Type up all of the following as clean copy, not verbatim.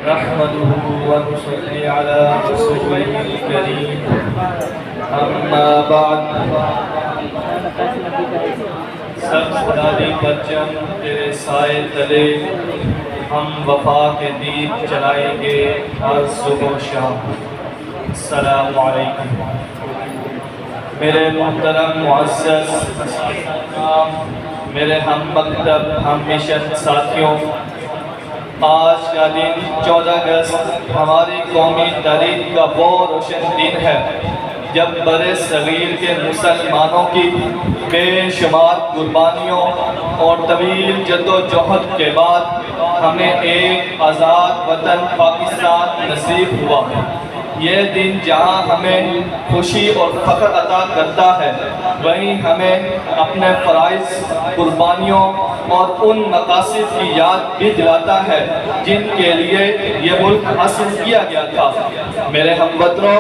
نحمده ونصلي على رسوله الكريم اما بعد سب دادی پرچم تیرے سائے تلے ہم وفا کے دیپ جلائیں گے ہر صبح و شام۔ السلام علیکم میرے محترم معزز میرے ہم مکتب ہم مشن ساتھیوں، آج کا دن 14 اگست ہماری قومی تاریخ کا وہ روشن دن ہے جب برِ صغیر کے مسلمانوں کی بے شمار قربانیوں اور طویل جدوجہد کے بعد ہمیں ایک آزاد وطن پاکستان نصیب ہوا۔ یہ دن جہاں ہمیں خوشی اور فخر عطا کرتا ہے، وہیں ہمیں اپنے فرائض، قربانیوں اور ان مقاصد کی یاد بھی دلاتا ہے جن کے لیے یہ ملک حاصل کیا گیا تھا۔ میرے ہم وطنوں،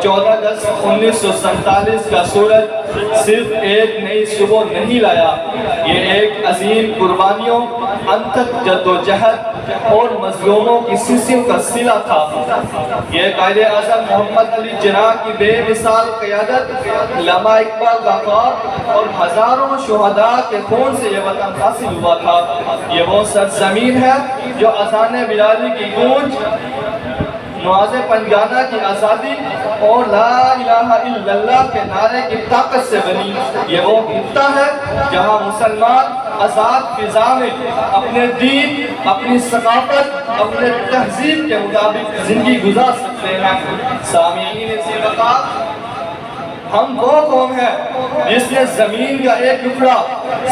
14 اگست 1947 کا سورج صرف ایک نئی صبح نہیں لایا، یہ ایک عظیم قربانیوں، انتھک جدوجہد اور مظلوموں کی سلسلوں کا صلہ تھا۔ یہ قائد اعظم محمد علی جناح کی بے مثال قیادت، علامہ اقبال غفار اور ہزاروں شہداء کے خون سے یہ وطن حاصل ہوا تھا۔ یہ وہ سرزمین ہے جو اذان بلالی کی گونج، نماز پنجگانہ کی آزادی اور لا الہ الا اللہ کے نعرے کی طاقت سے بنی۔ یہ وہ خطہ ہے جہاں مسلمان آزاد فضا میں اپنے دین، اپنی ثقافت، اپنے تہذیب کے مطابق زندگی گزار سکتے ہیں۔ سامعین سے بتا، ہم وہ قوم ہیں جس نے زمین کا ایک ٹکڑا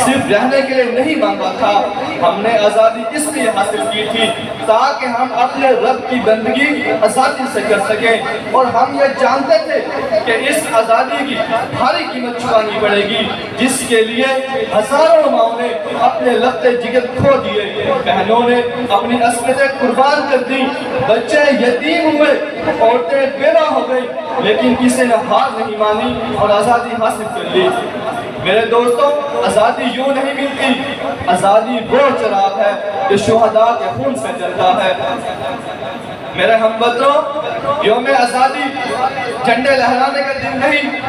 صرف رہنے کے لیے نہیں مانگا تھا۔ ہم نے آزادی اس لیے حاصل کی تھی تاکہ ہم اپنے رب کی بندگی آزادی سے کر سکیں، اور ہم یہ جانتے تھے کہ اس آزادی کی بھاری قیمت چکانی پڑے گی، جس کے لیے ہزاروں ماؤں نے اپنے لخت جگر کھو دیے، بہنوں نے اپنی عصمتیں قربان کر دی، بچے یتیم ہوئے، عورتیں بیوہ ہو گئی، لیکن کسی نے ہار نہیں مانی اور آزادی حاصل کر لی۔ میرے دوستوں، آزادی یوں نہیں ملتی، آزادی وہ چراغ ہے جو شہداء کے خون سے جلتا ہے۔ میرے ہم وطنوں، یوم آزادی جھنڈے لہرانے کا دن نہیں،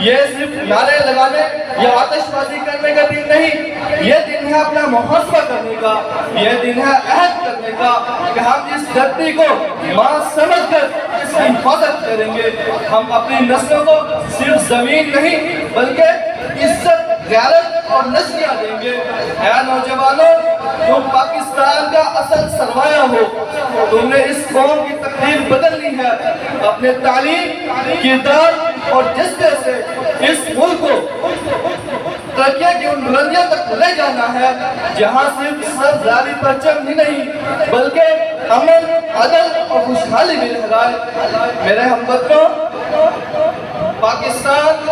یہ صرف نعرے لگانے یا آتش بازی کرنے کا دن نہیں، یہ دن ہے اپنا محاسبہ کرنے کا، یہ دن ہے عہد کرنے کا کہ ہم اس دھرتی کو ماں سمجھ کر اس کی حفاظت کریں گے۔ ہم اپنی نسلوں کو صرف زمین نہیں بلکہ عزت، غیرت اور نسلیاں دیں گے۔ اے نوجوانوں، تم پاکستان کا اصل سرمایہ ہو، تم نے اس قوم کی تقدیر بدلنی ہے۔ اپنے تعلیم، کردار اور جذبے سے اس ملک کو ترقی کی ان بلندیوں تک لے جانا ہے جہاں صرف سرزاری پرچم ہی نہیں بلکہ امن، عدل اور خوشحالی بھی لہرائے۔ میرے ہم وطنوں، پاکستان،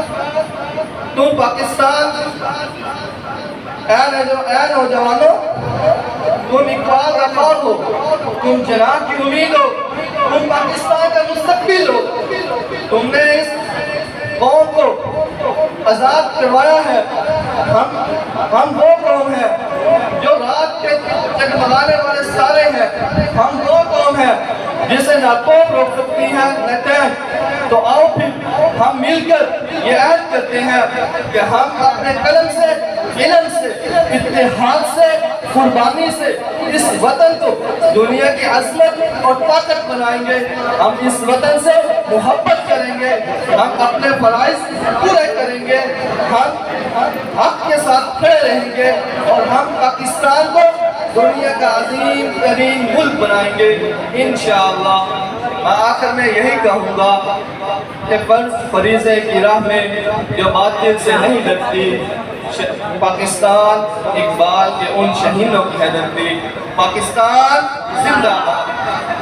تم پاکستان، اے نوجوانوں، تم اقبال غفار ہو، تم جناح کی امید ہو، تم پاکستان کا مستقبل ہو۔ تم نے اس قوم کو آزاد کروایا ہے۔ ہم وہ قوم ہیں جو رات کے جگمگانے والے ستارے ہیں، ہم وہ قوم ہیں جسے نہ توپ روک سکتی ہے نہ ٹینک۔ تو آؤ پھر ہم مل کر یہ عہد کرتے ہیں کہ ہم اپنے قلم سے، علم سے، اتحاد سے، قربانی سے اس وطن کو دنیا کی عظمت اور طاقت بنائیں گے۔ ہم اس وطن سے محبت کریں گے، ہم اپنے فرائض پورے کریں گے، ہم حق کے ساتھ کھڑے رہیں گے، اور ہم پاکستان کو دنیا کا عظیم ترین ملک بنائیں گے انشاءاللہ۔ میں آخر میں یہی کہوں گا کہ فرض فریضے کی راہ میں جو باطل سے نہیں ڈرتی، پاکستان اقبال کے ان شہیدوں کی ہے ڈرتی۔ پاکستان زندہ باد۔